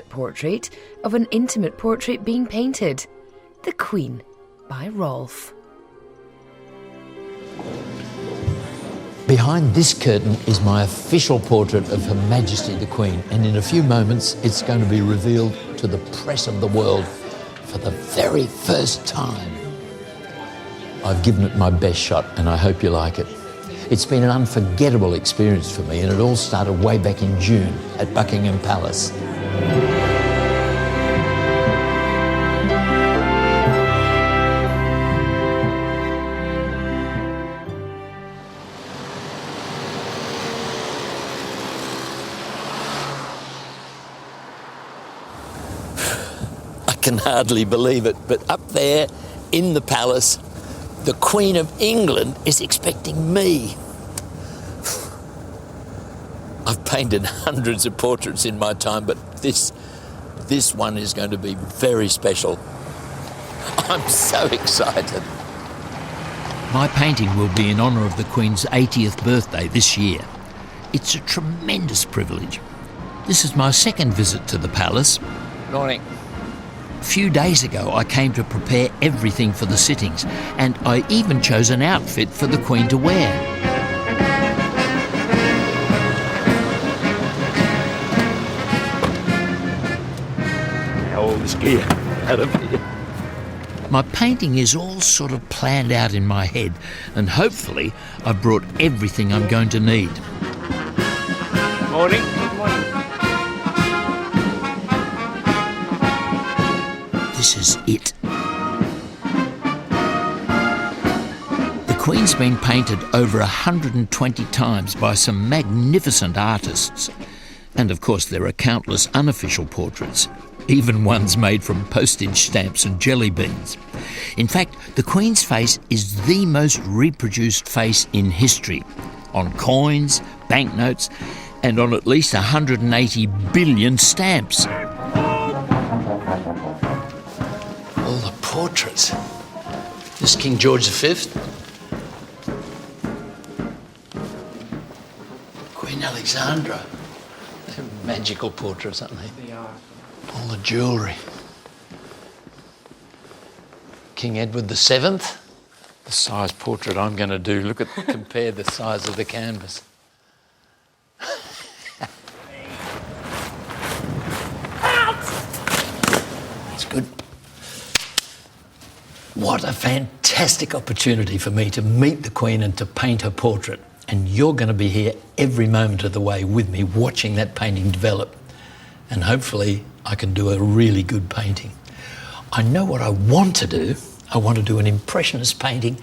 portrait of an intimate portrait being painted. The Queen by Rolf. Behind this curtain is my official portrait of Her Majesty the Queen, and in a few moments it's going to be revealed to the press of the world for the very first time. I've given it my best shot and I hope you like it. It's been an unforgettable experience for me, and it all started way back in June at Buckingham Palace. I can hardly believe it, but up there in the palace, the Queen of England is expecting me. I've painted hundreds of portraits in my time, but this one is going to be very special. I'm so excited. My painting will be in honour of the Queen's 80th birthday this year. It's a tremendous privilege. This is my second visit to the palace. Morning. A few days ago I came to prepare everything for the sittings, and I even chose an outfit for the Queen to wear. How all this gear out of here? My painting is all sort of planned out in my head, and hopefully I've brought everything I'm going to need. Morning. Good morning. This is it. The Queen's been painted over 120 times by some magnificent artists. And of course there are countless unofficial portraits, even ones made from postage stamps and jelly beans. In fact, the Queen's face is the most reproduced face in history, on coins, banknotes, and on at least 180 billion stamps. All the portraits. This King George V. Queen Alexandra. They're magical portraits, aren't they? They are. All the jewellery. King Edward VII. The size portrait I'm going to do. Compare the size of the canvas. That's good. What a fantastic opportunity for me to meet the Queen and to paint her portrait. And you're going to be here every moment of the way with me, watching that painting develop. And hopefully I can do a really good painting. I know what I want to do. I want to do an impressionist painting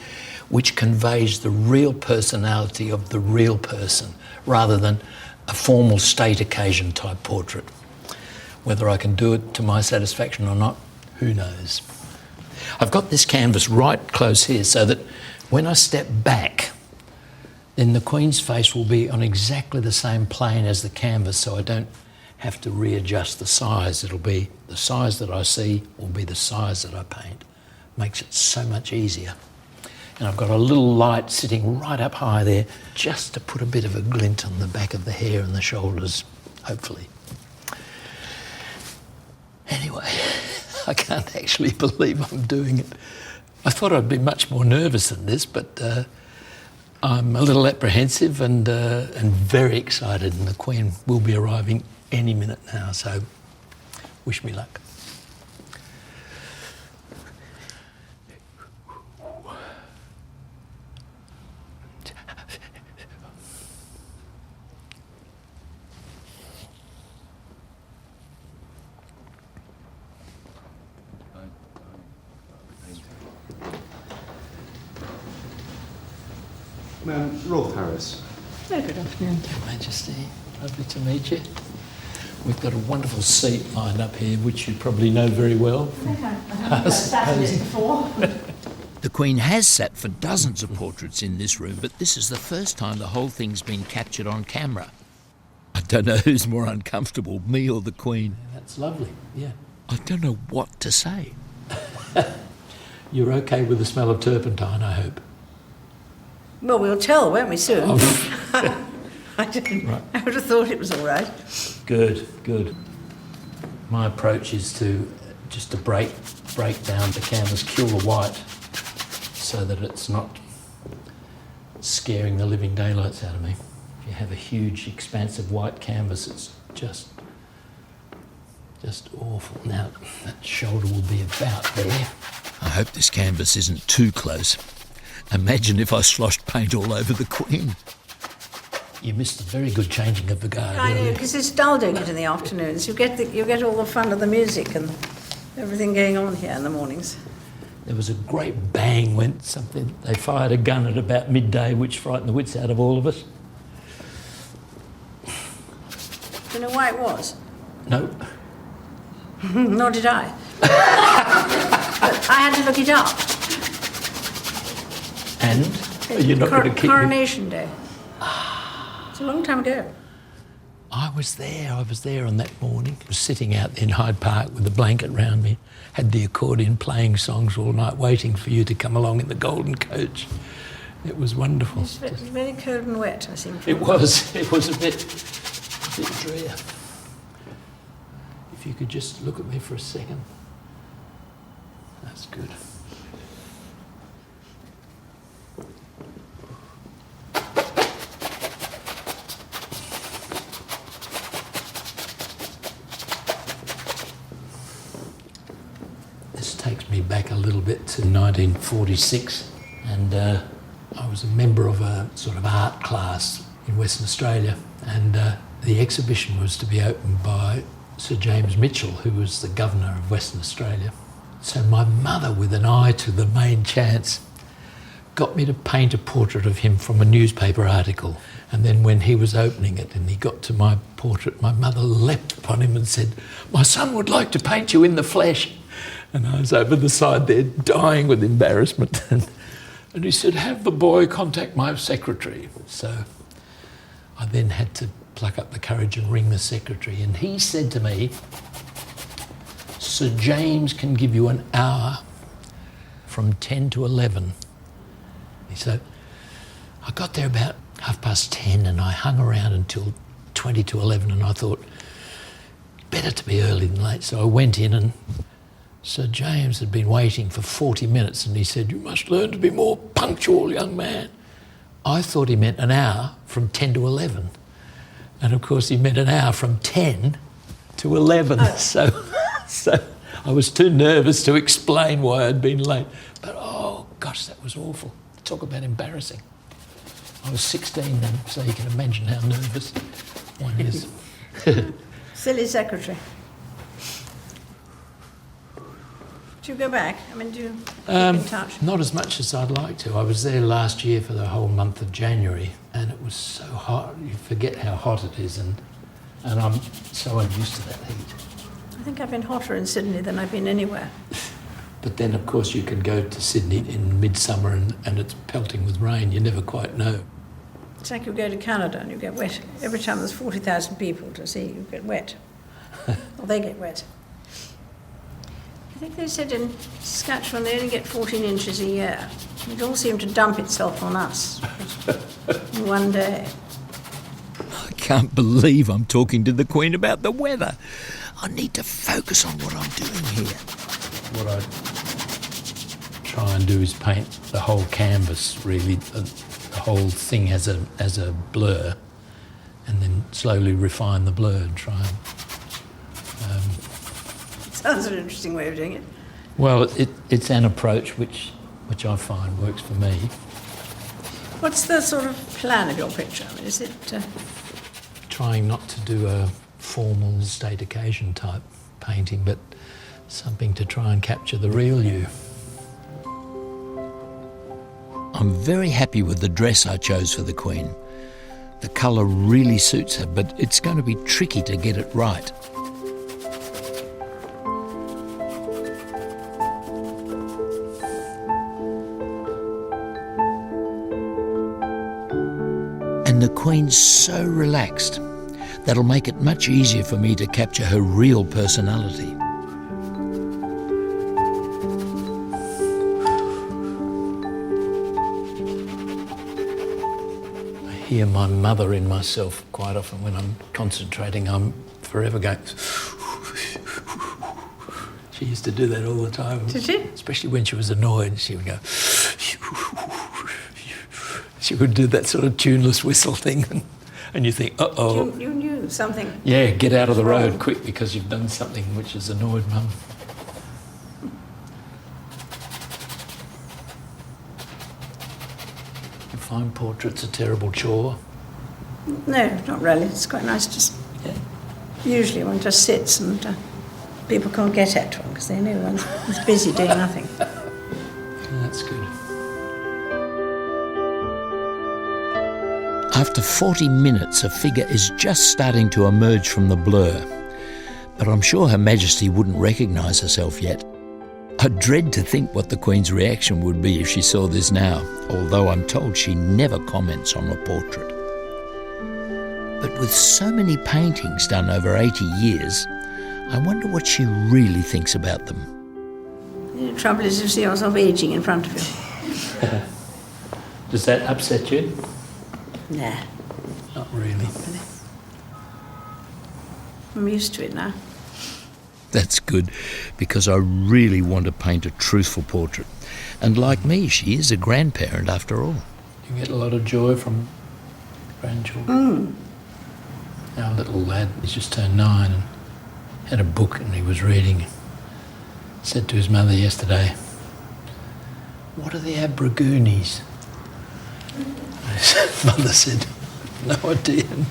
which conveys the real personality of the real person, rather than a formal state occasion type portrait. Whether I can do it to my satisfaction or not, who knows? I've got this canvas right close here so that when I step back, then the Queen's face will be on exactly the same plane as the canvas, so I don't have to readjust the size. It'll be the size that I see will be the size that I paint. Makes it so much easier. And I've got a little light sitting right up high there just to put a bit of a glint on the back of the hair and the shoulders, hopefully. Anyway, I can't actually believe I'm doing it. I thought I'd be much more nervous than this, but I'm a little apprehensive and very excited, and the Queen will be arriving any minute now, so wish me luck. Rolf Harris. Oh, good afternoon. Your Majesty, lovely to meet you. We've got a wonderful seat lined up here, which you probably know very well. I haven't sat in it before. The Queen has sat for dozens of portraits in this room, but this is the first time the whole thing's been captured on camera. I don't know who's more uncomfortable, me or the Queen. That's lovely, yeah. I don't know what to say. You're okay with the smell of turpentine, I hope? Well, we'll tell, won't we, soon? Oh. I didn't. Right. I would have thought it was all right. Good, good. My approach is to just to break down the canvas, kill the white, so that it's not scaring the living daylights out of me. If you have a huge, expansive white canvas, it's just awful. Now, that shoulder will be about there. I hope this canvas isn't too close. Imagine if I sloshed paint all over the Queen. You missed a very good changing of the guard. I know, because it's dull doing it in the afternoons. You get all the fun of the music and everything going on here in the mornings. There was a great bang when they fired a gun at about midday, which frightened the wits out of all of us. Do you know why it was? No. Nor did I. But I had to look it up. And you're not going to keep me. Coronation Day. It's a long time ago. I was there on that morning. I was sitting out in Hyde Park with a blanket round me, had the accordion playing songs all night, waiting for you to come along in the golden coach. It was wonderful. It was very cold and wet, I seem to It was a bit drear. If you could just look at me for a second. That's good. This takes me back a little bit to 1946, and I was a member of a sort of art class in Western Australia, and the exhibition was to be opened by Sir James Mitchell, who was the Governor of Western Australia. So my mother, with an eye to the main chance, got me to paint a portrait of him from a newspaper article. And then when he was opening it and he got to my portrait, my mother leapt upon him and said, "My son would like to paint you in the flesh." And I was over the side there dying with embarrassment. And he said, "Have the boy contact my secretary." So I then had to pluck up the courage and ring the secretary. And he said to me, "Sir James can give you an hour from 10 to 11. So I got there about 10:30 and I hung around until 20 to 11, and I thought, better to be early than late. So I went in, and Sir James had been waiting for 40 minutes, and he said, "You must learn to be more punctual, young man." I thought he meant an hour from 10 to 11. And of course he meant an hour from 10 to 11. So I was too nervous to explain why I'd been late. But oh gosh, that was awful. Talk about embarrassing. I was 16 then, so you can imagine how nervous one is. Silly secretary. Do you go back? I mean, do you keep in touch? Not as much as I'd like to. I was there last year for the whole month of January, and it was so hot. You forget how hot it is, and I'm so unused to that heat. I think I've been hotter in Sydney than I've been anywhere. But then, of course, you can go to Sydney in midsummer and it's pelting with rain. You never quite know. It's like you go to Canada and you get wet. Every time there's 40,000 people to see, you get wet. Or they get wet. I think they said in Saskatchewan they only get 14 inches a year. It all seemed to dump itself on us in one day. I can't believe I'm talking to the Queen about the weather. I need to focus on what I'm doing here. What I try and do is paint the whole canvas, really, the whole thing as a blur, and then slowly refine the blur and try and... Sounds an interesting way of doing it. Well, it's an approach which I find works for me. What's the sort of plan of your picture? I mean, is it... Trying not to do a formal state occasion type painting, but something to try and capture the real you. I'm very happy with the dress I chose for the Queen. The colour really suits her, but it's going to be tricky to get it right. And the Queen's so relaxed, that'll make it much easier for me to capture her real personality. I hear my mother in myself quite often when I'm concentrating. I'm forever going... She used to do that all the time. Did she? Especially when she was annoyed, she would go... She would do that sort of tuneless whistle thing, and you think, uh-oh. You knew something. Yeah, get out of the road quick because you've done something which has annoyed Mum. You find portraits a terrible chore? No, not really. It's quite nice. Just usually one just sits and people can't get at one because they know one's busy doing nothing. That's good. After 40 minutes, a figure is just starting to emerge from the blur, but I'm sure Her Majesty wouldn't recognise herself yet. I dread to think what the Queen's reaction would be if she saw this now, although I'm told she never comments on a portrait. But with so many paintings done over 80 years, I wonder what she really thinks about them. The trouble is you see yourself ageing in front of you. Does that upset you? Nah. Not really. I'm used to it now. That's good, because I really want to paint a truthful portrait. And like me, she is a grandparent after all. You get a lot of joy from grandchildren. Our little lad, he's just turned 9 and had a book and he was reading. Said to his mother yesterday, "What are the Aborigines?" His mother said, "No idea." And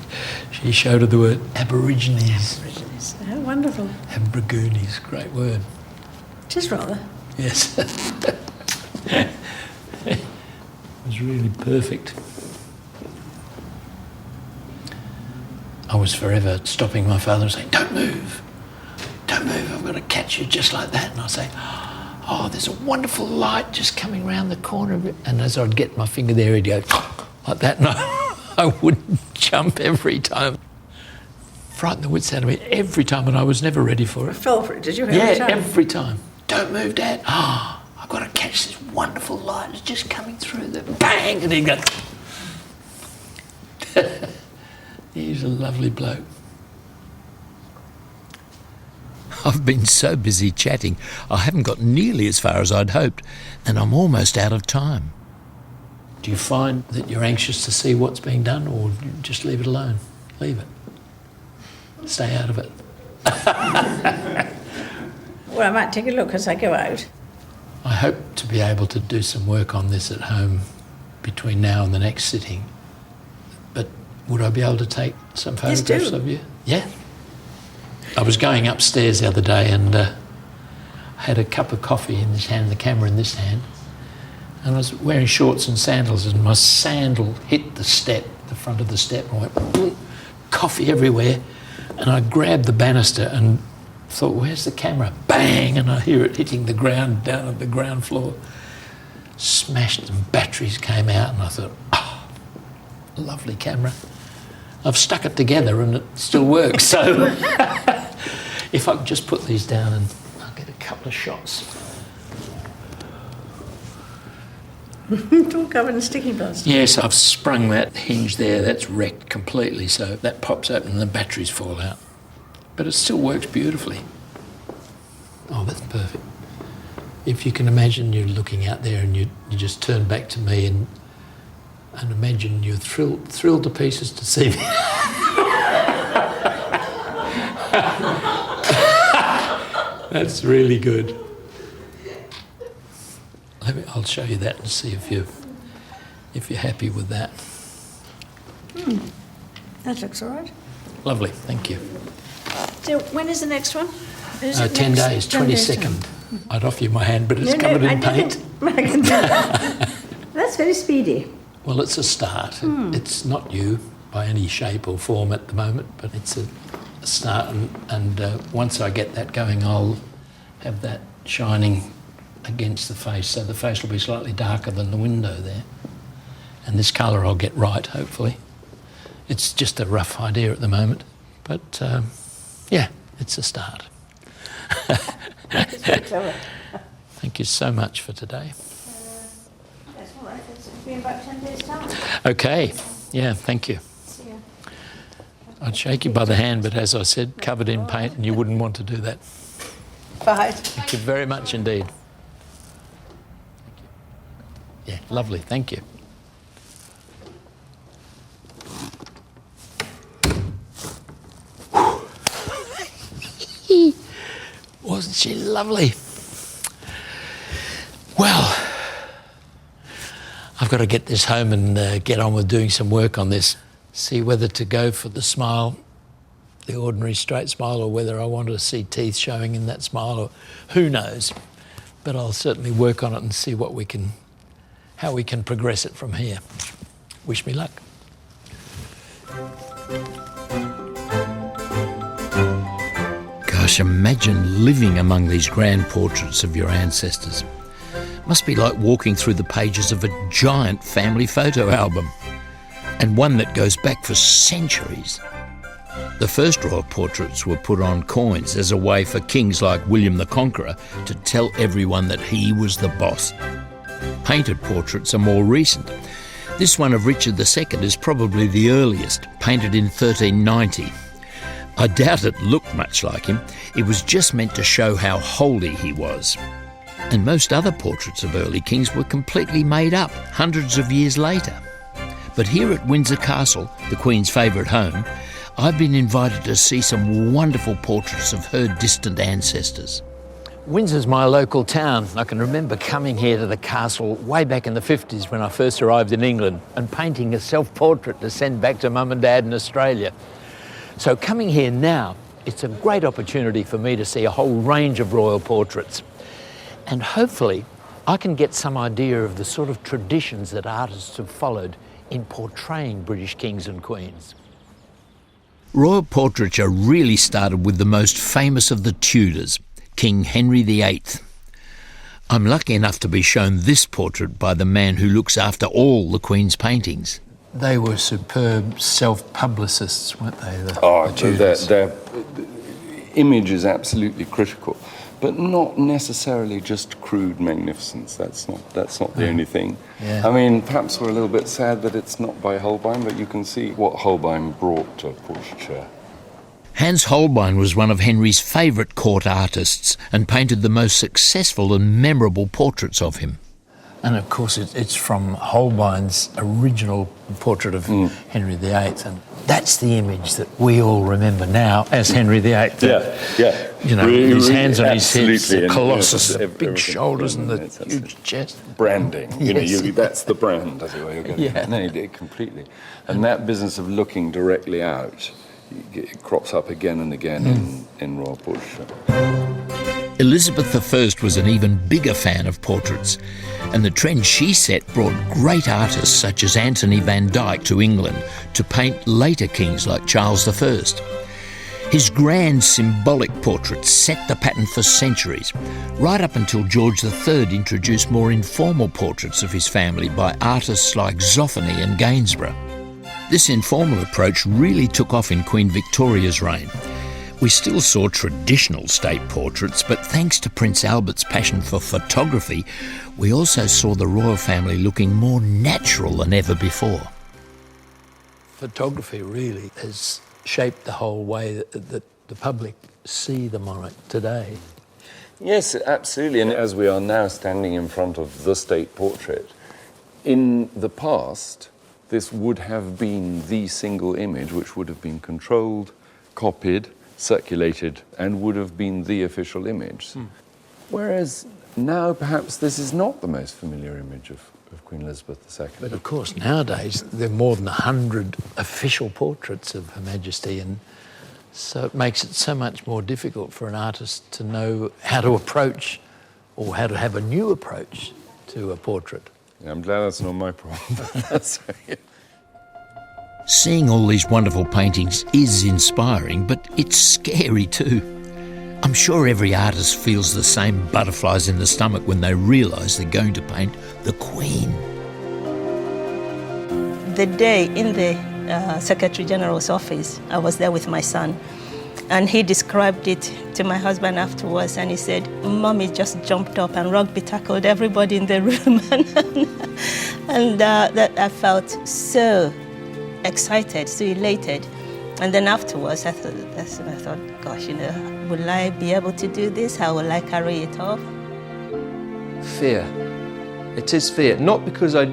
she showed her the word Aborigines. Aborigines. Oh, wonderful. Aborigines, great word. It is rather. Yes. It was really perfect. I was forever stopping my father and saying, "Don't move, don't move, I'm going to catch you just like that." And I'd say, "Oh, there's a wonderful light just coming round the corner of it." And as I'd get my finger there, he'd go like that, and I would jump every time. Frighten the wits out of me every time, and I was never ready for I it. fell for it, did you? Every time. "Don't move, Dad. Oh, I've got to catch this wonderful light. It's just coming through the bang." And he'd go... He's a lovely bloke. I've been so busy chatting, I haven't got nearly as far as I'd hoped, and I'm almost out of time. Do you find that you're anxious to see what's being done, or just leave it alone? Leave it. Stay out of it. Well, I might take a look as I go out. I hope to be able to do some work on this at home between now and the next sitting. But would I be able to take some photographs of you? Yeah. I was going upstairs the other day and I had a cup of coffee in this hand, the camera in this hand, and I was wearing shorts and sandals, and my sandal hit the step, the front of the step, and I went boom, coffee everywhere, and I grabbed the banister and thought, "Where's the camera?" Bang, and I hear it hitting the ground down at the ground floor. Smashed, and batteries came out, and I thought, "Oh, lovely camera." I've stuck it together and it still works, so if I could just put these down and I'll get a couple of shots. It's all covered in sticky dust. Yes, I've sprung that hinge there, that's wrecked completely, so that pops open and the batteries fall out. But it still works beautifully. Oh, that's perfect. If you can imagine you're looking out there and you just turn back to me and imagine you're thrilled to pieces to see me. That's really good. I'll show you that and see if you're happy with that. That looks all right. Lovely, thank you. So when is the next one? Is it 10 next- days, 10 days 22nd. I'd offer you my hand, but it's covered in paint. I can do that. That's very speedy. Well, it's a start. It's not you by any shape or form at the moment, but it's a start. And once I get that going, I'll have that shining against the face, so the face will be slightly darker than the window there. And this colour I'll get right, hopefully. It's just a rough idea at the moment, but yeah, it's a start. That's very clever. Thank you so much for today. That's all right. It's been about 10 days' time. Okay, yeah, thank you. See you. I'd shake you by the hand, but as I said, covered in paint, and you wouldn't want to do that. Bye. Thank you very much indeed. Yeah, lovely, thank you. Wasn't she lovely? Well, I've got to get this home and get on with doing some work on this. See whether to go for the smile, the ordinary straight smile, or whether I want to see teeth showing in that smile, or who knows. But I'll certainly work on it and see how we can progress it from here. Wish me luck. Gosh, imagine living among these grand portraits of your ancestors. Must be like walking through the pages of a giant family photo album, and one that goes back for centuries. The first royal portraits were put on coins as a way for kings like William the Conqueror to tell everyone that he was the boss. Painted portraits are more recent. This one of Richard II is probably the earliest, painted in 1390. I doubt it looked much like him. It was just meant to show how holy he was. And most other portraits of early kings were completely made up hundreds of years later. But here at Windsor Castle, the Queen's favourite home, I've been invited to see some wonderful portraits of her distant ancestors. Windsor's my local town. I can remember coming here to the castle way back in the 50s when I first arrived in England and painting a self-portrait to send back to Mum and Dad in Australia. So coming here now, it's a great opportunity for me to see a whole range of royal portraits. And hopefully I can get some idea of the sort of traditions that artists have followed in portraying British kings and queens. Royal portraiture really started with the most famous of the Tudors, King Henry VIII. I'm lucky enough to be shown this portrait by the man who looks after all the Queen's paintings. They were superb self-publicists, weren't they? Their image is absolutely critical, but not necessarily just crude magnificence. That's not the only thing. Yeah. I mean, perhaps we're a little bit sad that it's not by Holbein, but you can see what Holbein brought to portraiture. Hans Holbein was one of Henry's favourite court artists and painted the most successful and memorable portraits of him. And of course it's from Holbein's original portrait of Henry VIII, and that's the image that we all remember now as Henry VIII. Yeah. You know, Really, his hands on his head, the and, colossus, the big everything. shoulders and the That's huge chest. Branding, Yes. that's the brand, as it were. You're getting Yeah. No, you did completely. And that business of looking directly out, it crops up again and again in royal portraiture. Elizabeth I was an even bigger fan of portraits, and the trend she set brought great artists such as Anthony van Dyck to England to paint later kings like Charles I. His grand symbolic portraits set the pattern for centuries, right up until George III introduced more informal portraits of his family by artists like Zoffany and Gainsborough. This informal approach really took off in Queen Victoria's reign. We still saw traditional state portraits, but thanks to Prince Albert's passion for photography, we also saw the royal family looking more natural than ever before. Photography really has shaped the whole way that the public see the monarch today. Yes, absolutely. And as we are now standing in front of the state portrait, in the past, this would have been the single image which would have been controlled, copied, circulated, and would have been the official image. Whereas now perhaps this is not the most familiar image of Queen Elizabeth II. But of course nowadays there are more than 100 official portraits of Her Majesty, and so it makes it so much more difficult for an artist to know how to approach or how to have a new approach to a portrait. Yeah, I'm glad that's not my problem. That's right. Seeing all these wonderful paintings is inspiring, but it's scary too. I'm sure every artist feels the same butterflies in the stomach when they realise they're going to paint the Queen. The day in the Secretary General's office, I was there with my son, and he described it to my husband afterwards, and he said, Mommy just jumped up and rugby tackled everybody in the room. and that I felt so excited, so elated. And then afterwards, I thought, gosh, will I be able to do this? How will I carry it off? Fear. It is fear. Not because I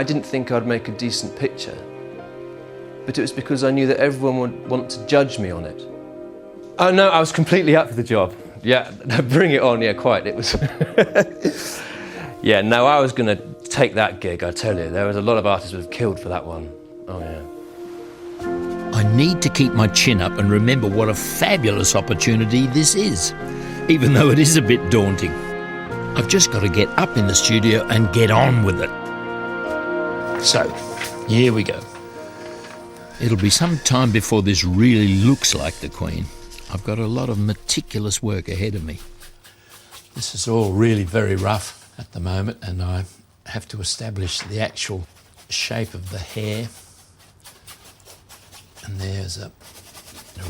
didn't think I'd make a decent picture, but it was because I knew that everyone would want to judge me on it. Oh no, I was completely up for the job. Yeah, bring it on, yeah, quite. It was... Yeah, no, I was going to take that gig, I tell you. There was a lot of artists who have killed for that one. Oh yeah. I need to keep my chin up and remember what a fabulous opportunity this is, even though it is a bit daunting. I've just got to get up in the studio and get on with it. So, here we go. It'll be some time before this really looks like the Queen. I've got a lot of meticulous work ahead of me. This is all really very rough at the moment, and I have to establish the actual shape of the hair. And there's a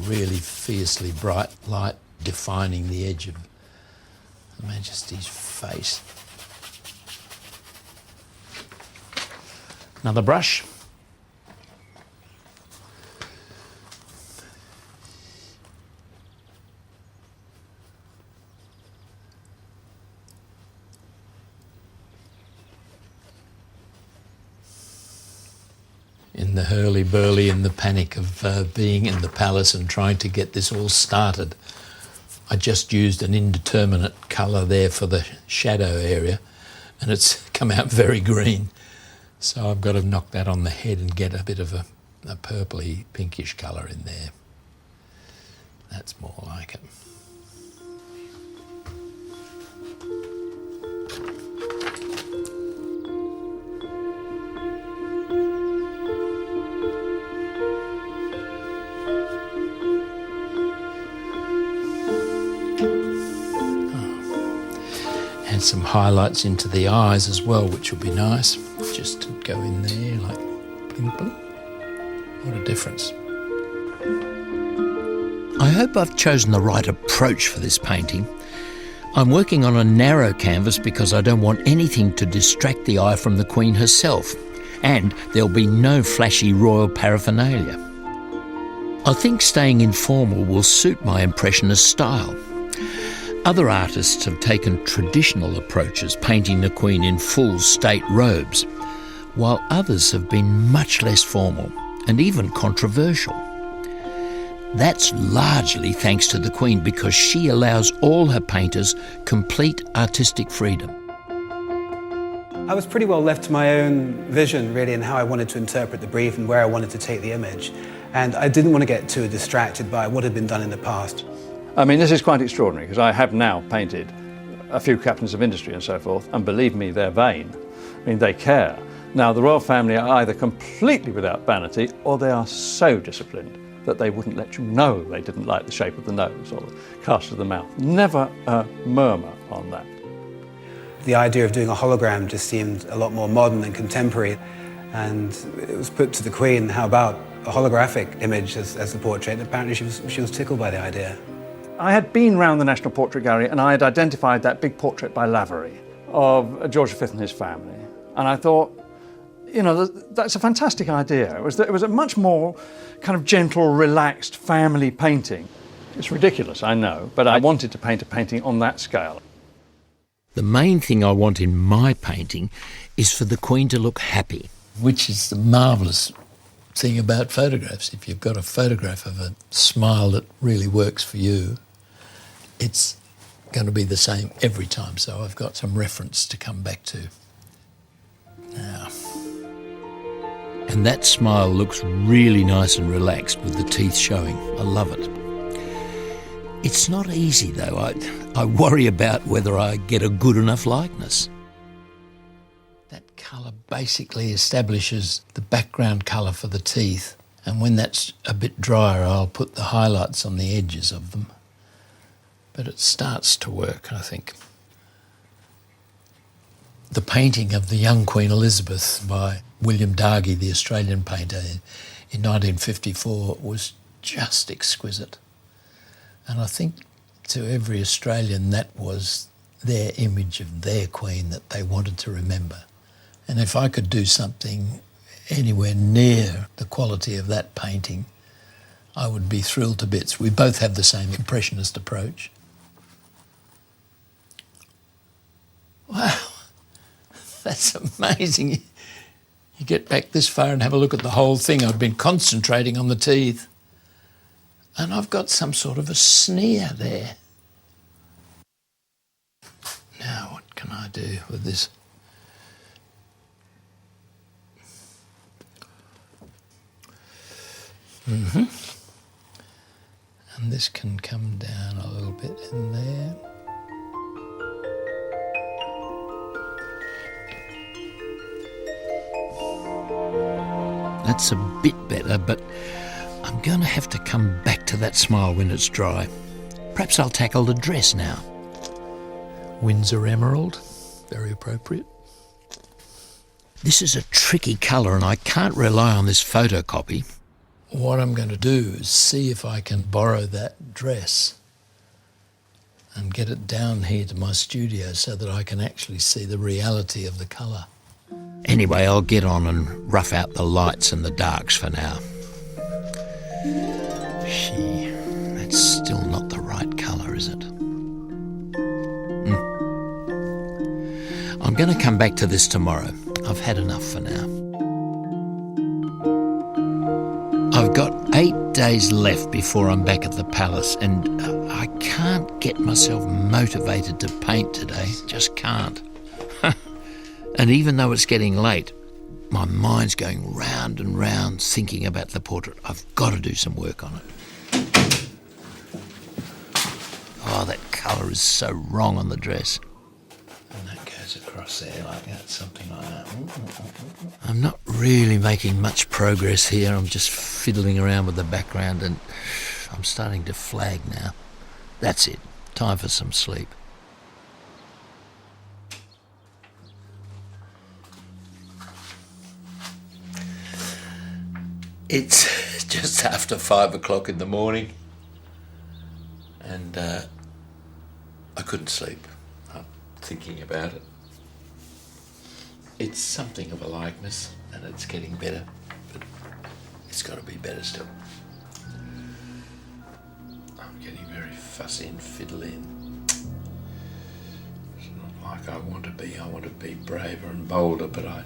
really fiercely bright light defining the edge of Her Majesty's face. Another brush. In the hurly-burly and the panic of being in the palace and trying to get this all started, I just used an indeterminate colour there for the shadow area, and it's come out very green. So I've got to knock that on the head and get a bit of a purpley pinkish colour in there. That's more like it. And some highlights into the eyes as well, which will be nice. Just to go in there like bling bling. What a difference. I hope I've chosen the right approach for this painting. I'm working on a narrow canvas because I don't want anything to distract the eye from the Queen herself, and there'll be no flashy royal paraphernalia. I think staying informal will suit my impressionist style. Other artists have taken traditional approaches, painting the Queen in full state robes, while others have been much less formal and even controversial. That's largely thanks to the Queen, because she allows all her painters complete artistic freedom. I was pretty well left to my own vision, really, in how I wanted to interpret the brief and where I wanted to take the image. And I didn't want to get too distracted by what had been done in the past. I mean, this is quite extraordinary, because I have now painted a few captains of industry and so forth, and believe me, they're vain. I mean, they care. Now, the royal family are either completely without vanity, or they are so disciplined that they wouldn't let you know they didn't like the shape of the nose or the cast of the mouth. Never a murmur on that. The idea of doing a hologram just seemed a lot more modern and contemporary, and it was put to the Queen, how about a holographic image as the portrait? And apparently she was tickled by the idea. I had been round the National Portrait Gallery and I had identified that big portrait by Lavery of George V and his family. And I thought, you know, that's a fantastic idea. It was a much more kind of gentle, relaxed family painting. It's ridiculous, I know, but I wanted to paint a painting on that scale. The main thing I want in my painting is for the Queen to look happy, which is the marvellous thing about photographs. If you've got a photograph of a smile that really works for you, it's going to be the same every time. So I've got some reference to come back to. Now, and that smile looks really nice and relaxed with the teeth showing. I love it. It's not easy though. I worry about whether I get a good enough likeness. That colour basically establishes the background colour for the teeth, and when that's a bit drier I'll put the highlights on the edges of them. But it starts to work, I think. The painting of the young Queen Elizabeth by William Dargie, the Australian painter, in 1954 was just exquisite. And I think to every Australian that was their image of their Queen that they wanted to remember. And if I could do something anywhere near the quality of that painting, I would be thrilled to bits. We both have the same impressionist approach. Wow, that's amazing. You get back this far and have a look at the whole thing. I've been concentrating on the teeth. And I've got some sort of a sneer there. Now, what can I do with this? And this can come down a little bit in there. That's a bit better, but I'm going to have to come back to that smile when it's dry. Perhaps I'll tackle the dress now. Windsor Emerald, very appropriate. This is a tricky colour and I can't rely on this photocopy. What I'm going to do is see if I can borrow that dress and get it down here to my studio so that I can actually see the reality of the colour. Anyway, I'll get on and rough out the lights and the darks for now. That's still not the right colour, is it? I'm going to come back to this tomorrow. I've had enough for now. I've got 8 days left before I'm back at the palace, and I can't get myself motivated to paint today. Just can't. And even though it's getting late, my mind's going round and round thinking about the portrait. I've got to do some work on it. Oh, that colour is so wrong on the dress. And that goes across there like that, something like that. I'm not really making much progress here. I'm just fiddling around with the background and I'm starting to flag now. That's it. Time for some sleep. It's just after 5 o'clock in the morning and I couldn't sleep. I'm thinking about it. It's something of a likeness and it's getting better, but it's got to be better still. I'm getting very fussy and fiddly. It's not like I want to be. I want to be braver and bolder, but I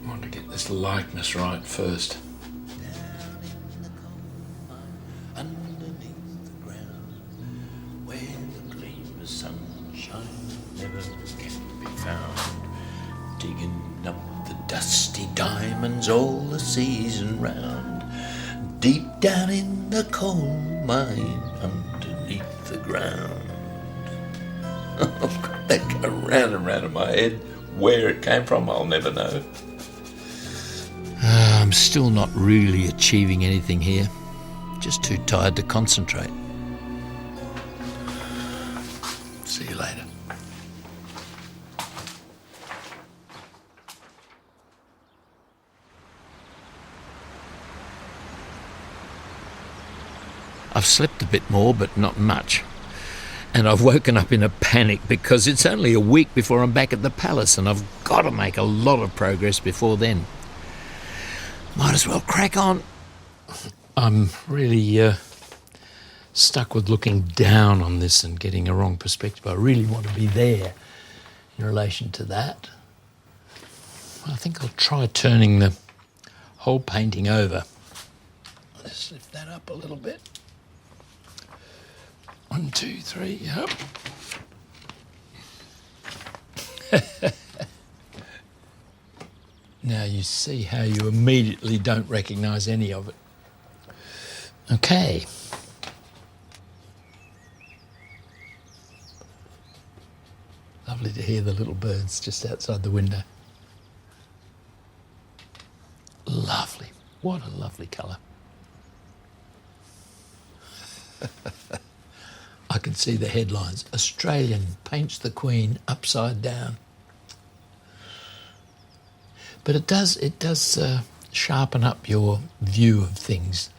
want to get this likeness right first. Underneath the ground, where the gleam of sunshine never can be found, digging up the dusty diamonds all the season round, deep down in the coal mine, underneath the ground. I've got that go round and round in my head. Where it came from, I'll never know. I'm still not really achieving anything here. Just too tired to concentrate. See you later. I've slept a bit more, but not much. And I've woken up in a panic because it's only a week before I'm back at the palace and I've got to make a lot of progress before then. Might as well crack on. I'm really stuck with looking down on this and getting a wrong perspective. I really want to be there in relation to that. I think I'll try turning the whole painting over. Let's lift that up a little bit. 1, 2, 3, yep. Now you see how you immediately don't recognise any of it. Okay. Lovely to hear the little birds just outside the window. Lovely. What a lovely colour. I can see the headlines. Australian paints the Queen upside down. But it does sharpen up your view of things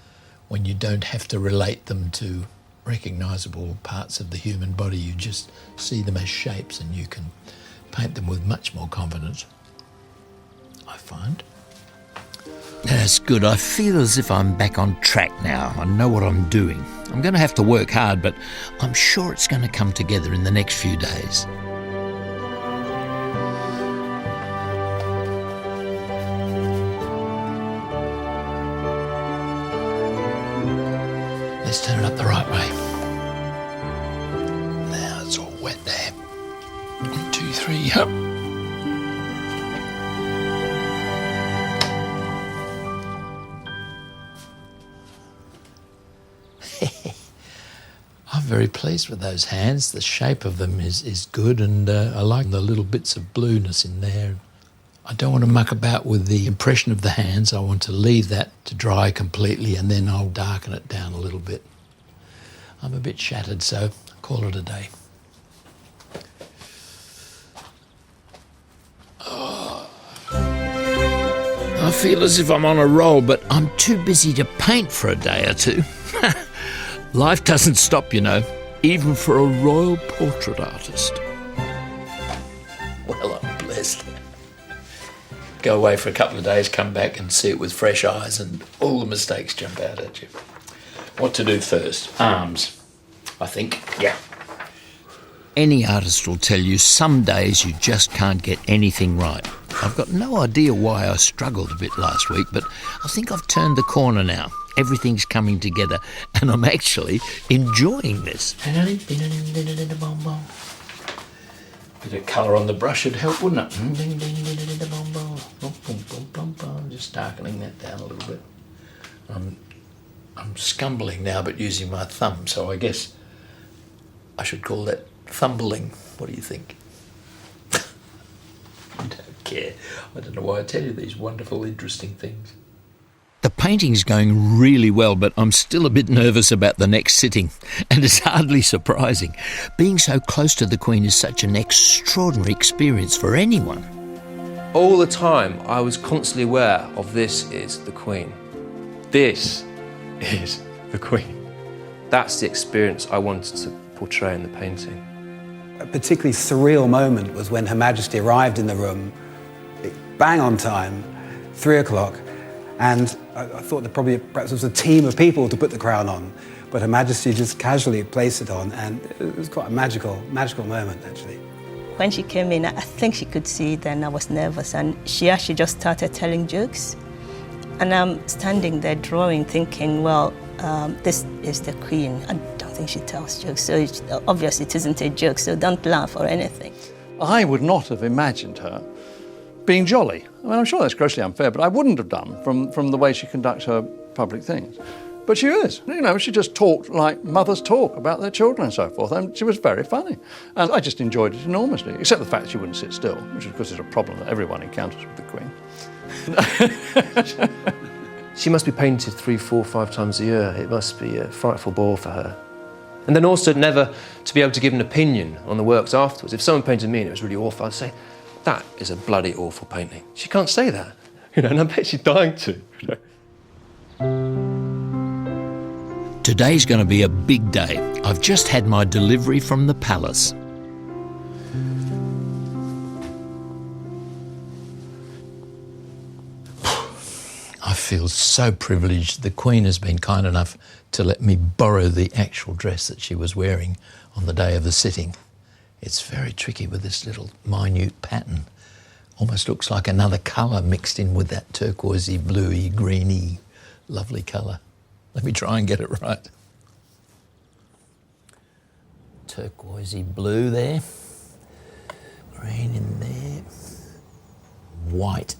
when you don't have to relate them to recognisable parts of the human body. You just see them as shapes and you can paint them with much more confidence, I find. That's good. I feel as if I'm back on track now. I know what I'm doing. I'm going to have to work hard, but I'm sure it's going to come together in the next few days. Let's turn it up the right way. Now it's all wet there. 1, 2, 3, up. I'm very pleased with those hands. The shape of them is good, and I like the little bits of blueness in there. I don't want to muck about with the impression of the hands. I want to leave that to dry completely, and then I'll darken it down a little bit. I'm a bit shattered, so I'll call it a day. Oh. I feel as if I'm on a roll, but I'm too busy to paint for a day or two. Life doesn't stop, you know, even for a royal portrait artist. Well, I'm blessed. Go away for a couple of days, come back and see it with fresh eyes, and all the mistakes jump out at you. What to do first? Arms, I think. Yeah. Any artist will tell you some days you just can't get anything right. I've got no idea why I struggled a bit last week, but I think I've turned the corner now. Everything's coming together, and I'm actually enjoying this. Bit of colour on the brush would help, wouldn't it? Just darkening that down a little bit. I'm scumbling now, but using my thumb, so I guess I should call that thumbling. What do you think? I don't care. I don't know why I tell you these wonderful, interesting things. The painting's going really well, but I'm still a bit nervous about the next sitting, and it's hardly surprising. Being so close to the Queen is such an extraordinary experience for anyone. All the time, I was constantly aware of this is the Queen. This is the Queen. That's the experience I wanted to portray in the painting. A particularly surreal moment was when Her Majesty arrived in the room, bang on time, 3 o'clock, and I thought that perhaps it was a team of people to put the crown on, but Her Majesty just casually placed it on, and it was quite a magical moment, actually. When she came in, I think she could see then I was nervous, and she actually just started telling jokes. And I'm standing there drawing, thinking, well, this is the Queen. I don't think she tells jokes, so obviously it isn't a joke, so don't laugh or anything. I would not have imagined her being jolly. I mean, I'm sure that's grossly unfair, but I wouldn't have done from the way she conducts her public things. But she is. You know, she just talked like mothers talk about their children and so forth, and she was very funny. And I just enjoyed it enormously, except the fact she wouldn't sit still, which of course is a problem that everyone encounters with the Queen. She must be painted 3, 4, 5 times a year. It must be a frightful bore for her. And then also never to be able to give an opinion on the works afterwards. If someone painted me and it was really awful, I'd say, that is a bloody awful painting. She can't say that, you know, and I bet she's dying to. You know. Today's going to be a big day. I've just had my delivery from the palace. I feel so privileged. The Queen has been kind enough to let me borrow the actual dress that she was wearing on the day of the sitting. It's very tricky with this little minute pattern. Almost looks like another colour mixed in with that turquoisey, bluey, greeny, lovely colour. Let me try and get it right. Turquoisey blue there. Green in there. White.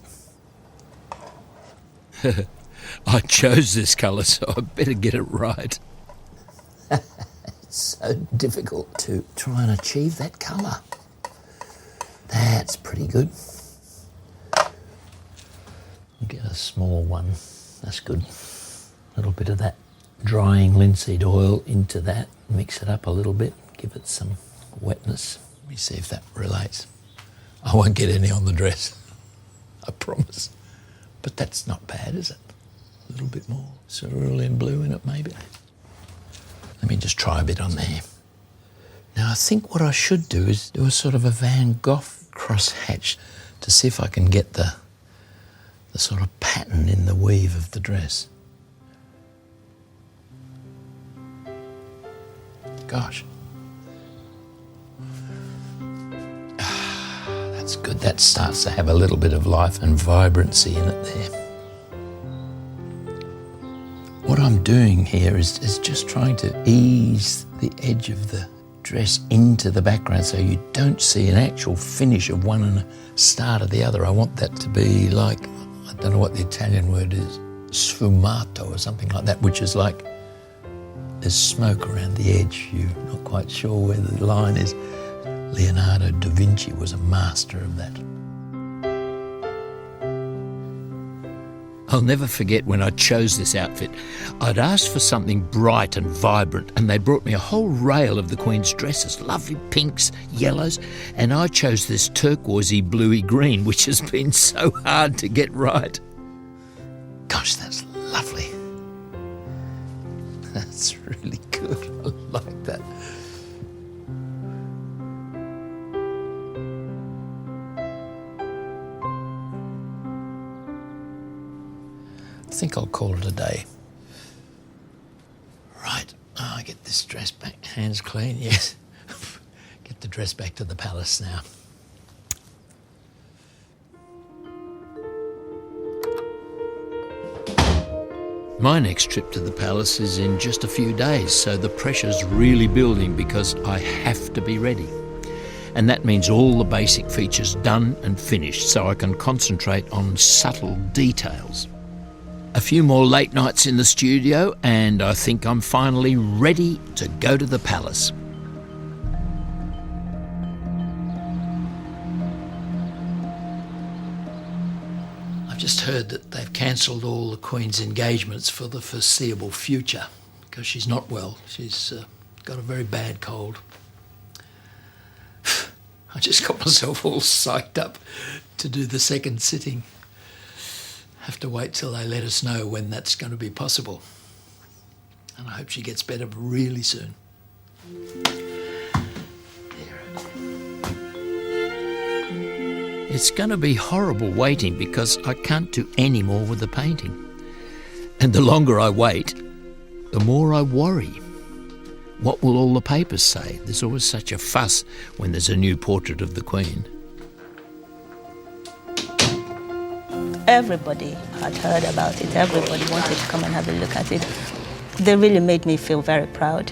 I chose this colour, so I better get it right. It's so difficult to try and achieve that colour. That's pretty good. Get a small one. That's good. A little bit of that drying linseed oil into that. Mix it up a little bit. Give it some wetness. Let me see if that relates. I won't get any on the dress. I promise. But that's not bad, is it? A little bit more cerulean blue in it, maybe. Let me just try a bit on there. Now, I think what I should do is do a sort of a Van Gogh crosshatch to see if I can get the sort of pattern in the weave of the dress. Gosh. That's good. That starts to have a little bit of life and vibrancy in it there. What I'm doing here is just trying to ease the edge of the dress into the background so you don't see an actual finish of one and a start of the other. I want that to be like, I don't know what the Italian word is, sfumato or something like that, which is like there's smoke around the edge. You're not quite sure where the line is. Leonardo da Vinci was a master of that. I'll never forget when I chose this outfit. I'd asked for something bright and vibrant, and they brought me a whole rail of the Queen's dresses, lovely pinks, yellows, and I chose this turquoisey, bluey green, which has been so hard to get right. Gosh, that's lovely. That's really good. I like that. I think I'll call it a day. Right, I get this dress back, hands clean, yes. Get the dress back to the palace now. My next trip to the palace is in just a few days, so the pressure's really building because I have to be ready. And that means all the basic features done and finished so I can concentrate on subtle details. A few more late nights in the studio and I think I'm finally ready to go to the palace. I've just heard that they've cancelled all the Queen's engagements for the foreseeable future because she's not well. She's got a very bad cold. I just got myself all psyched up to do the second sitting. Have to wait till they let us know when that's going to be possible. And I hope she gets better really soon. It's going to be horrible waiting because I can't do any more with the painting. And the longer I wait, the more I worry. What will all the papers say? There's always such a fuss when there's a new portrait of the Queen. Everybody had heard about it. Everybody wanted to come and have a look at it. They really made me feel very proud.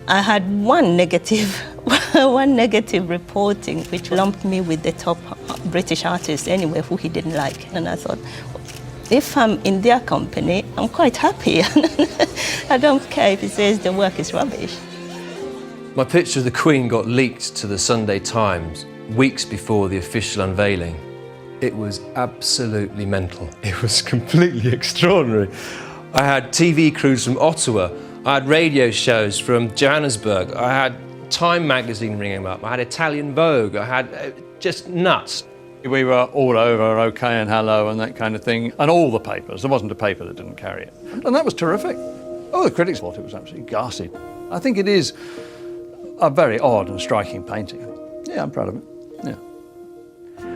I had one negative reporting which lumped me with the top British artists anyway who he didn't like. And I thought, if I'm in their company, I'm quite happy. I don't care if he says the work is rubbish. My picture of the Queen got leaked to the Sunday Times weeks before the official unveiling. It was absolutely mental. It was completely extraordinary. I had TV crews from Ottawa. I had radio shows from Johannesburg. I had Time magazine ringing up. I had Italian Vogue. I had just nuts. We were all over OK and Hello and that kind of thing, and all the papers. There wasn't a paper that didn't carry it. And that was terrific. Oh, the critics thought it was absolutely ghastly. I think it is a very odd and striking painting. Yeah, I'm proud of it. Yeah.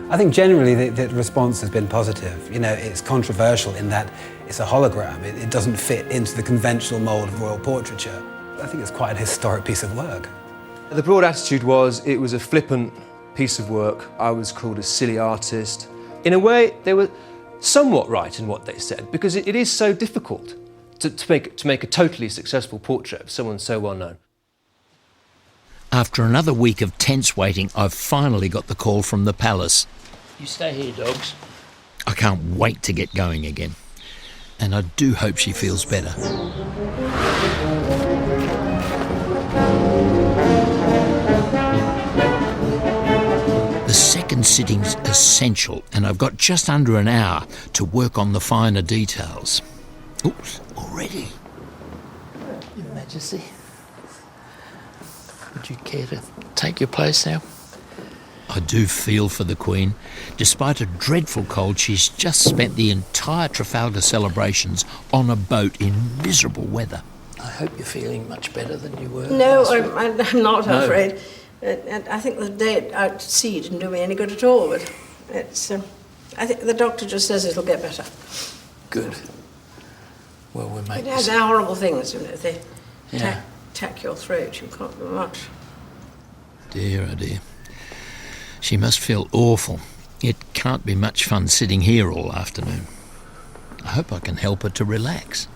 I think generally the response has been positive. You know, it's controversial in that it's a hologram. It doesn't fit into the conventional mould of royal portraiture. I think it's quite a historic piece of work. The broad attitude was it was a flippant piece of work. I was called a silly artist. In a way, they were somewhat right in what they said because it is so difficult to make a totally successful portrait of someone so well known. After another week of tense waiting, I've finally got the call from the palace. You stay here, dogs. I can't wait to get going again. And I do hope she feels better. The second sitting's essential, and I've got just under an hour to work on the finer details. Oops, already. Your Majesty. Would you care to take your place now? I do feel for the Queen. Despite a dreadful cold, she's just spent the entire Trafalgar celebrations on a boat in miserable weather. I hope you're feeling much better than you were. No, I'm not, I'm afraid. I think the day out at sea didn't do me any good at all, but it's, I think the doctor just says it'll get better. Good. Well, we'll make It has this. horrible things, you know. They Yeah. tack your throat. You can't do much. Dear, oh dear. She must feel awful. It can't be much fun sitting here all afternoon. I hope I can help her to relax.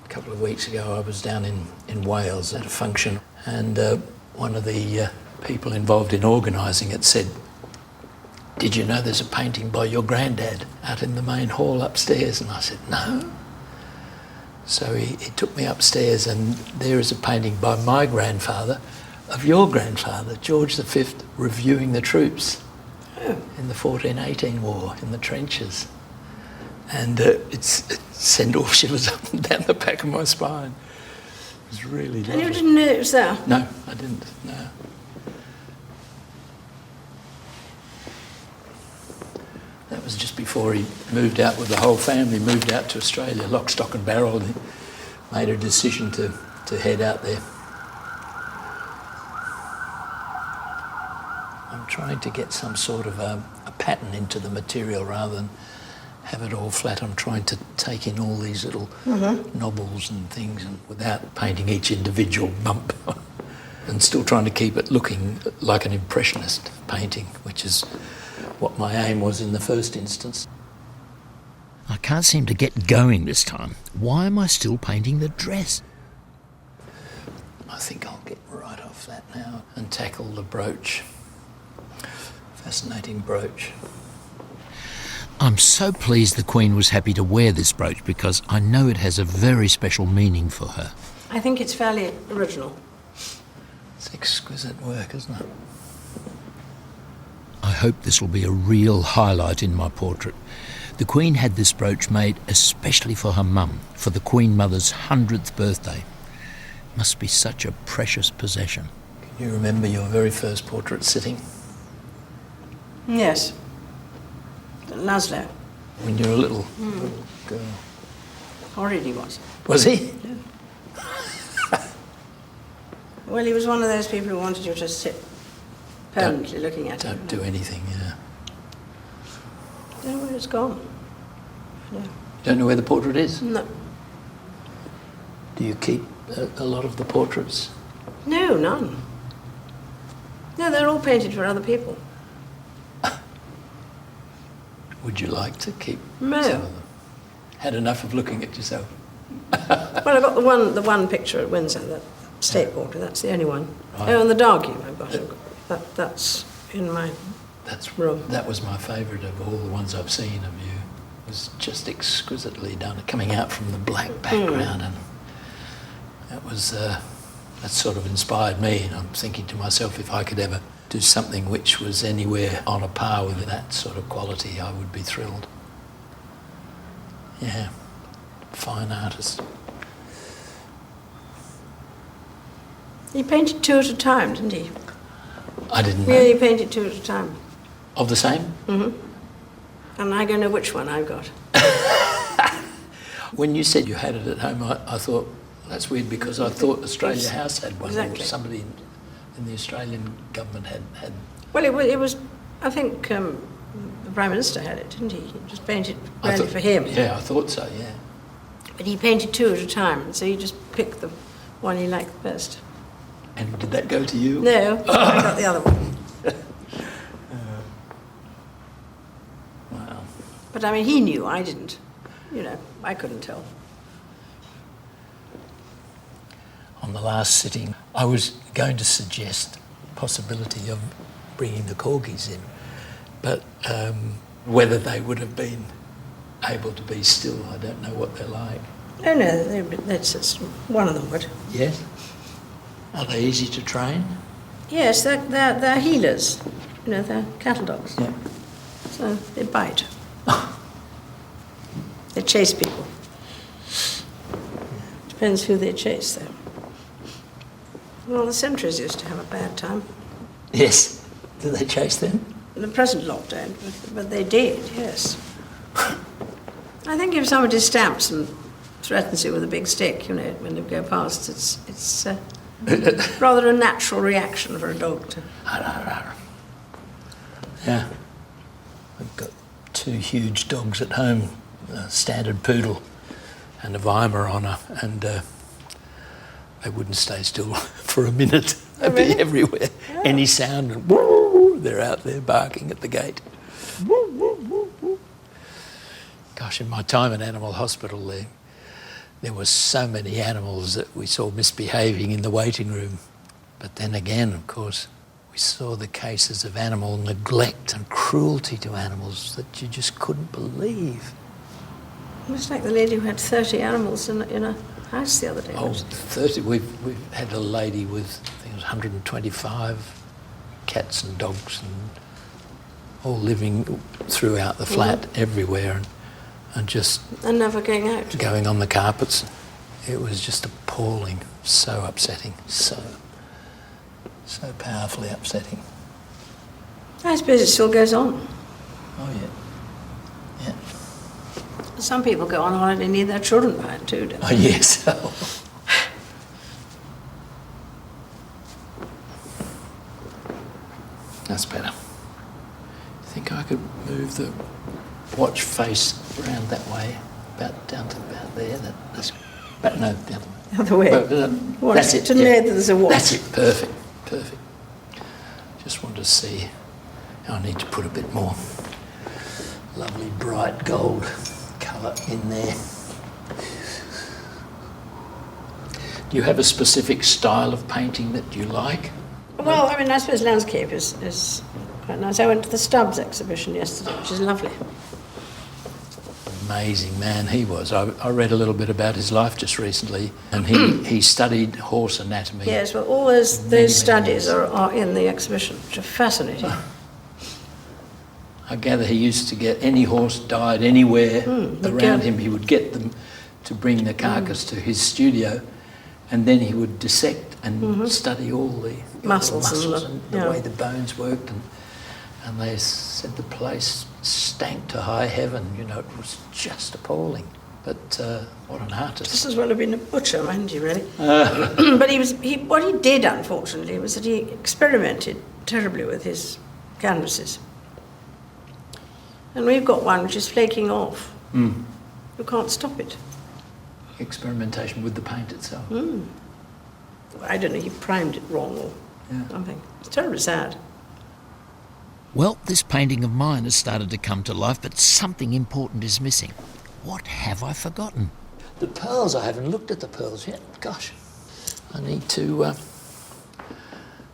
A couple of weeks ago I was down in Wales at a function, and one of the people involved in organising it said, "Did you know there's a painting by your granddad out in the main hall upstairs?" And I said, "No." So he took me upstairs, and there is a painting by my grandfather of your grandfather, George V, reviewing the troops in the 1418 war in the trenches. And it sent all shivers up and down the back of my spine. It was really lovely. And you didn't know it was there? No, I didn't, no. That was just before he moved out with the whole family, moved out to Australia, lock, stock and barrel. And he made a decision to head out there. I'm trying to get some sort of a pattern into the material rather than have it all flat. I'm trying to take in all these little knobbles and things, and without painting each individual bump. And still trying to keep it looking like an impressionist painting, which is what my aim was in the first instance. I can't seem to get going this time. Why am I still painting the dress? I think I'll get right off that now and tackle the brooch. Fascinating brooch. I'm so pleased the Queen was happy to wear this brooch, because I know it has a very special meaning for her. I think it's fairly original. It's exquisite work, isn't it? I hope this will be a real highlight in my portrait. The Queen had this brooch made especially for her mum, for the Queen Mother's 100th birthday. It must be such a precious possession. Can you remember your very first portrait sitting? Yes. Laszlo. When you were a little girl. Horrid he was. Was he? Well, he was one of those people who wanted you to sit permanently looking at him. Don't do anything, yeah. Don't know where it's gone. No. You don't know where the portrait is? No. Do you keep a lot of the portraits? No, none. No, they're all painted for other people. Would you like to keep No. some of them? Had enough of looking at yourself? Well, I've got the one picture at Windsor, that state portrait. That's the only one. Right. Oh, and the darky I've got. That's in my room. That was my favourite of all the ones I've seen of you. It was just exquisitely done, coming out from the black background, and that was that sort of inspired me. And I'm thinking to myself, if I could ever do something which was anywhere on a par with that sort of quality, I would be thrilled. Yeah, fine artist. He painted two at a time, didn't he? I didn't know. Yeah, he painted two at a time. Of the same? Mm-hmm. And I don't know which one I've got. When you said you had it at home, I thought, that's weird, because I thought Australia House had one, Exactly. or somebody in the Australian government had. Well, it was I think the Prime Minister had it, didn't he? He just painted really for him. Yeah, I thought so, yeah. But he painted two at a time, so he just picked the one he liked best. And did that go to you? No, I got the other one. Wow. But I mean, he knew, I didn't. You know, I couldn't tell. On the last sitting, I was going to suggest possibility of bringing the corgis in, but whether they would have been able to be still, I don't know what they're like. Oh no, that's one of them would. Yes? Are they easy to train? Yes, they're healers. You know, they're cattle dogs. Yeah. So they bite. They chase people. Depends who they chase, though. Well, the sentries used to have a bad time. Yes. Do they chase them? The present lot don't, but they did, yes. I think if somebody stamps and threatens you with a big stick, you know, when they go past, it's rather a natural reaction for a dog to. Yeah. I've got two huge dogs at home, a standard poodle and a Weimaraner, and they wouldn't stay still for a minute. They'd be everywhere. Yeah. Any sound, and woo, they're out there barking at the gate. Woo, woo, woo, woo. Gosh, in my time in animal hospital there were so many animals that we saw misbehaving in the waiting room. But then again, of course, we saw the cases of animal neglect and cruelty to animals that you just couldn't believe. It was like the lady who had 30 animals in a house the other day. Oh, 30. We've had a lady with, I think it was 125 cats and dogs, and all living throughout the flat everywhere, and just... And never going out. Going on the carpets. It was just appalling, so upsetting, so powerfully upsetting. I suppose it still goes on. Oh, yeah. Yeah. Some people go on holiday and leave their children behind too, don't they? Oh, yes. That's better. I think I could move the watch face around that way, down to about there. Down the other way. That's it. To know that there's a watch. That's it. Perfect. Just want to see. I need to put a bit more lovely bright gold colour in there. Do you have a specific style of painting that you like? Well, I mean, I suppose landscape is quite nice. I went to the Stubbs exhibition yesterday, which is lovely. Amazing man he was. I read a little bit about his life just recently, and he studied horse anatomy. Yes, well, all those studies are in the exhibition, which are fascinating. I gather he used to get any horse died anywhere around him, he would get them to bring the carcass to his studio, and then he would dissect and study all the muscles and the way the bones worked, and they said the place stank to high heaven. You know, it was just appalling. But what an artist! This as well have been a butcher, mind you, really. But what he did, unfortunately, was that he experimented terribly with his canvases. And we've got one which is flaking off. You can't stop it. Experimentation with the paint itself. I don't know, he primed it wrong or something. It's terribly sad. Well, this painting of mine has started to come to life, but something important is missing. What have I forgotten? The pearls, I haven't looked at the pearls yet. Gosh, I need to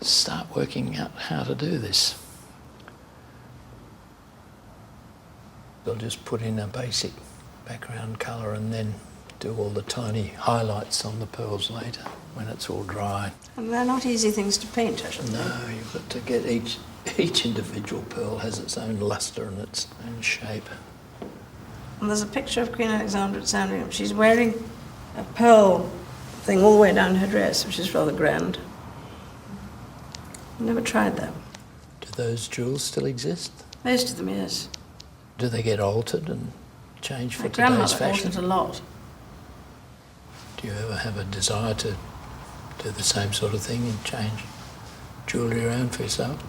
start working out how to do this. I'll just put in a basic background colour and then do all the tiny highlights on the pearls later when it's all dry. And they're not easy things to paint, I should think. No, you've got to get each individual pearl has its own lustre and its own shape. And there's a picture of Queen Alexandra at Sandringham. She's wearing a pearl thing all the way down her dress, which is rather grand. I've never tried that. Do those jewels still exist? Most of them, yes. Do they get altered and changed for My today's grandmother fashion? altered a lot. Do you ever have a desire to do the same sort of thing and change jewellery around for yourself?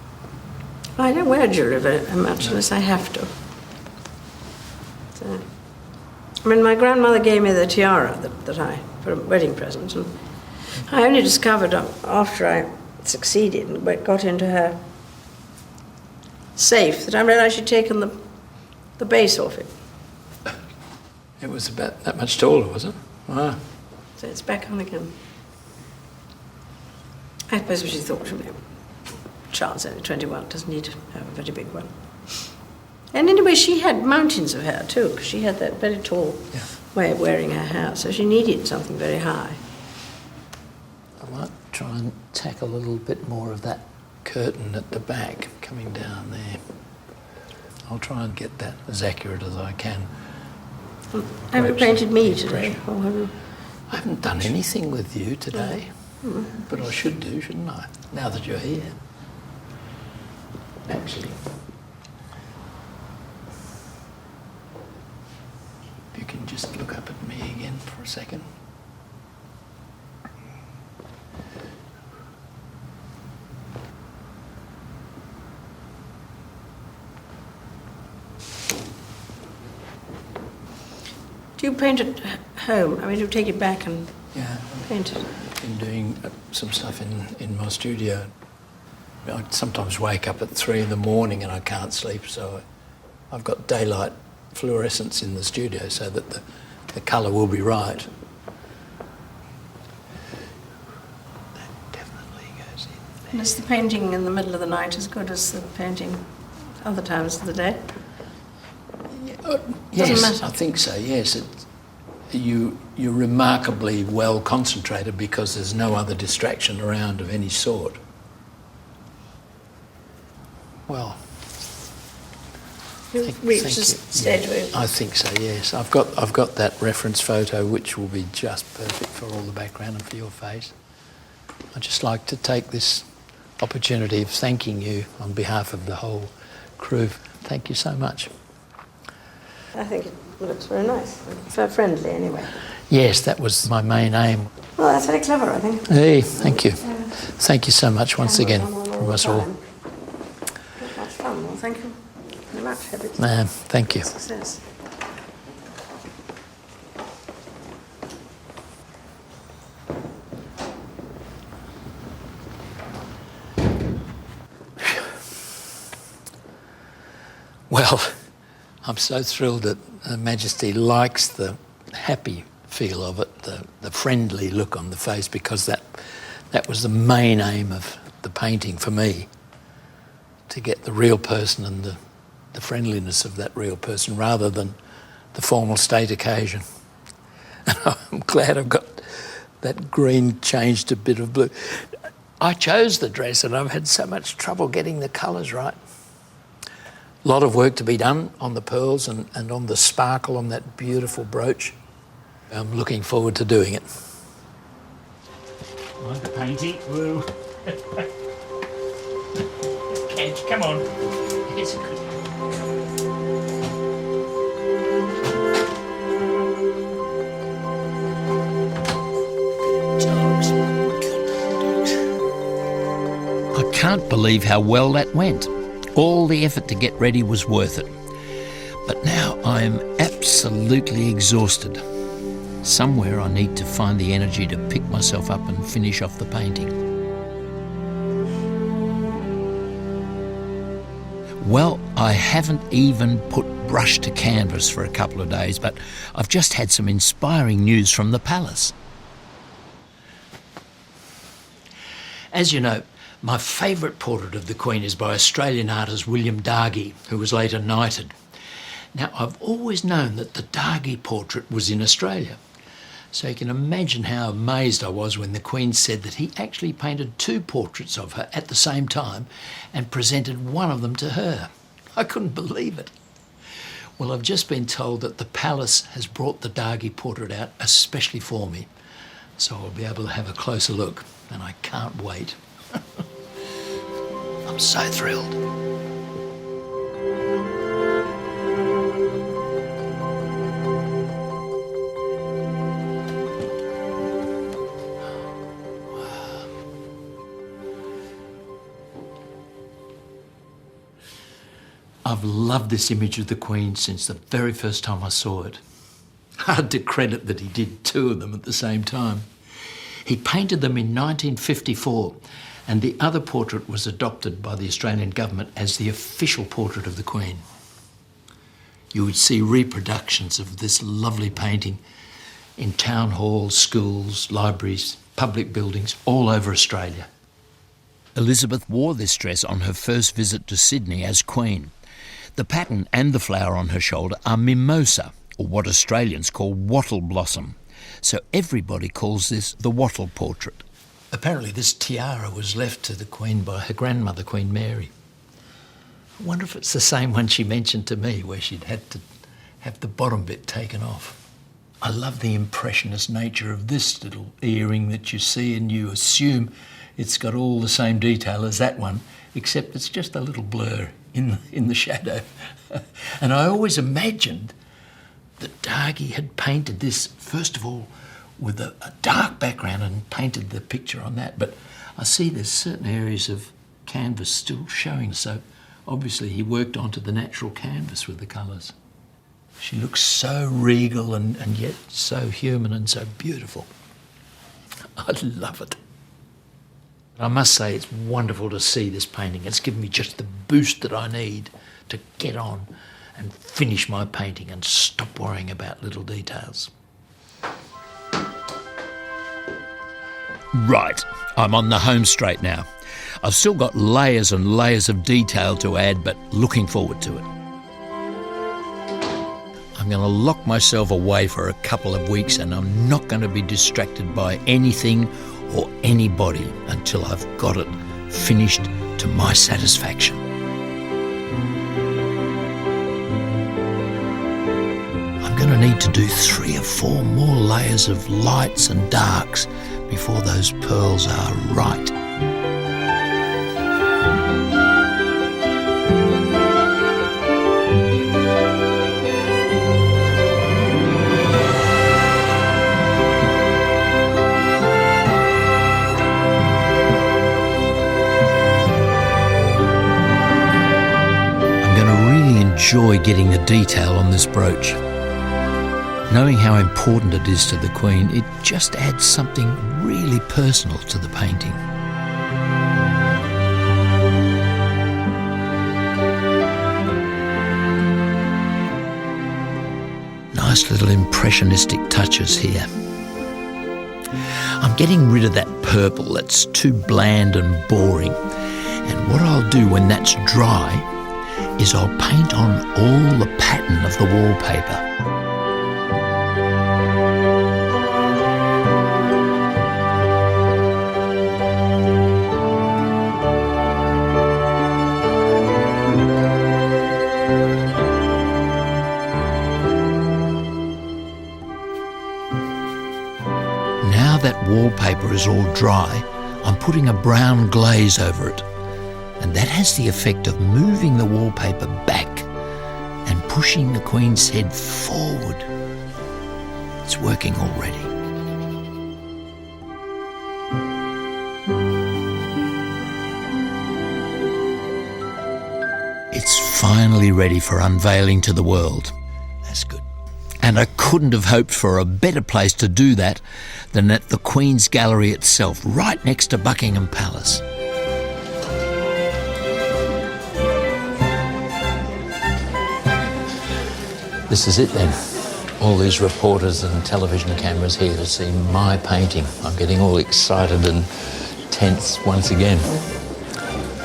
I don't wear jewellery very much unless I have to. So, I mean, my grandmother gave me the tiara for a wedding present, and I only discovered after I succeeded and got into her safe that I realised she'd taken the base off it. It was about that much taller, was it? Wow. So it's back on again. I suppose she thought, child's only 21, doesn't need to have a very big one. And anyway, she had mountains of hair too, because she had that very tall way of wearing her hair, so she needed something very high. I might try and tack a little bit more of that curtain at the back coming down there. I'll try and get that as accurate as I can. Have you painted me today? Or have you... I haven't done anything with you today, but I should do, shouldn't I? Now that you're here. Actually, if you can just look up at me again for a second. Do you paint at home? I mean, do you take it back and paint it? I've been doing some stuff in my studio. I sometimes wake up at 3 in the morning and I can't sleep, so I've got daylight fluorescence in the studio so that the colour will be right. That definitely goes in there. And is the painting in the middle of the night as good as the painting other times of the day? Yes, matter. I think so, yes. You're remarkably well concentrated because there's no other distraction around of any sort. Well, You've reached a stage where... I think so, yes. I've got that reference photo which will be just perfect for all the background and for your face. I'd just like to take this opportunity of thanking you on behalf of the whole crew. Thank you so much. I think it looks very nice. It's friendly, anyway. Yes, that was my main aim. Well, that's very clever, I think. Hey, thank you. Thank you so much once again from us all. Much fun. Well, thank you very much. Thank you. Success. Well, I'm so thrilled that Her Majesty likes the happy feel of it, the friendly look on the face, because that was the main aim of the painting for me, to get the real person and the friendliness of that real person rather than the formal state occasion. And I'm glad I've got that green changed to a bit of blue. I chose the dress and I've had so much trouble getting the colours right. A lot of work to be done on the pearls and on the sparkle on that beautiful brooch. I'm looking forward to doing it. Like the painting, woo. Kent, come on. It's good. I can't believe how well that went. All the effort to get ready was worth it. But now I am absolutely exhausted. Somewhere I need to find the energy to pick myself up and finish off the painting. Well, I haven't even put brush to canvas for a couple of days, but I've just had some inspiring news from the palace. As you know, my favourite portrait of the Queen is by Australian artist William Dargie, who was later knighted. Now, I've always known that the Dargie portrait was in Australia, so you can imagine how amazed I was when the Queen said that he actually painted 2 portraits of her at the same time and presented one of them to her. I couldn't believe it. Well, I've just been told that the palace has brought the Dargie portrait out especially for me, so I'll be able to have a closer look, and I can't wait. I'm so thrilled. I've loved this image of the Queen since the very first time I saw it. Hard to credit that he did 2 of them at the same time. He painted them in 1954, and the other portrait was adopted by the Australian government as the official portrait of the Queen. You would see reproductions of this lovely painting in town halls, schools, libraries, public buildings all over Australia. Elizabeth wore this dress on her first visit to Sydney as Queen. The pattern and the flower on her shoulder are mimosa, or what Australians call wattle blossom. So everybody calls this the wattle portrait. Apparently this tiara was left to the Queen by her grandmother, Queen Mary. I wonder if it's the same one she mentioned to me, where she'd had to have the bottom bit taken off. I love the impressionist nature of this little earring that you see, and you assume it's got all the same detail as that one, except it's just a little blur in the shadow. And I always imagined that Dargie had painted this, first of all, with a dark background and painted the picture on that. But I see there's certain areas of canvas still showing, so obviously he worked onto the natural canvas with the colours. She looks so regal and yet so human and so beautiful. I love it. I must say it's wonderful to see this painting. It's given me just the boost that I need to get on and finish my painting and stop worrying about little details. Right, I'm on the home straight now. I've still got layers and layers of detail to add, but looking forward to it. I'm going to lock myself away for a couple of weeks, and I'm not going to be distracted by anything or anybody until I've got it finished to my satisfaction. I'm going to need to do 3 or 4 more layers of lights and darks before those pearls are right. Enjoy getting the detail on this brooch. Knowing how important it is to the Queen, it just adds something really personal to the painting. Nice little impressionistic touches here. I'm getting rid of that purple that's too bland and boring, and what I'll do when that's dry is I'll paint on all the pattern of the wallpaper. Now that wallpaper is all dry, I'm putting a brown glaze over it. And that has the effect of moving the wallpaper back and pushing the Queen's head forward. It's working already. It's finally ready for unveiling to the world. That's good. And I couldn't have hoped for a better place to do that than at the Queen's Gallery itself, right next to Buckingham Palace. This is it then. All these reporters and television cameras here to see my painting. I'm getting all excited and tense once again.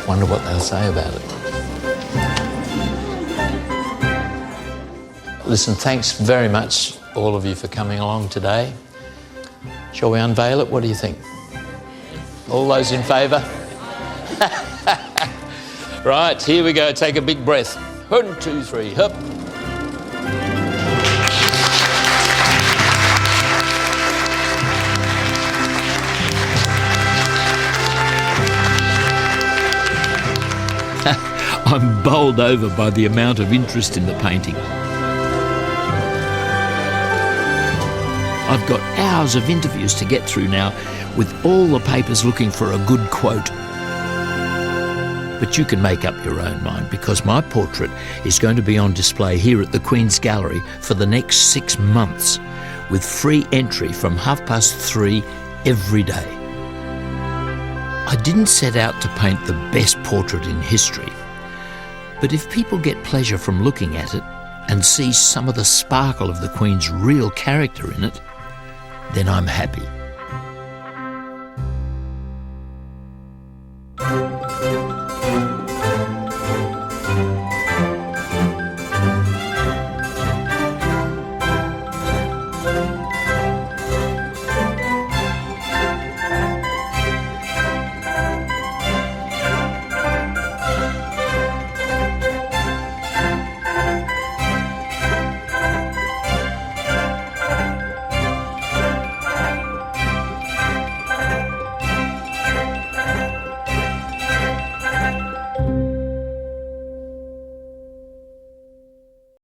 Wonder what they'll say about it. Listen, thanks very much, all of you, for coming along today. Shall we unveil it? What do you think? All those in favour? Right, here we go. Take a big breath. 1, 2, 3, hup. I'm bowled over by the amount of interest in the painting. I've got hours of interviews to get through now, with all the papers looking for a good quote. But you can make up your own mind, because my portrait is going to be on display here at the Queen's Gallery for the next 6 months, with free entry from 3:30 every day. I didn't set out to paint the best portrait in history, but if people get pleasure from looking at it and see some of the sparkle of the Queen's real character in it, then I'm happy.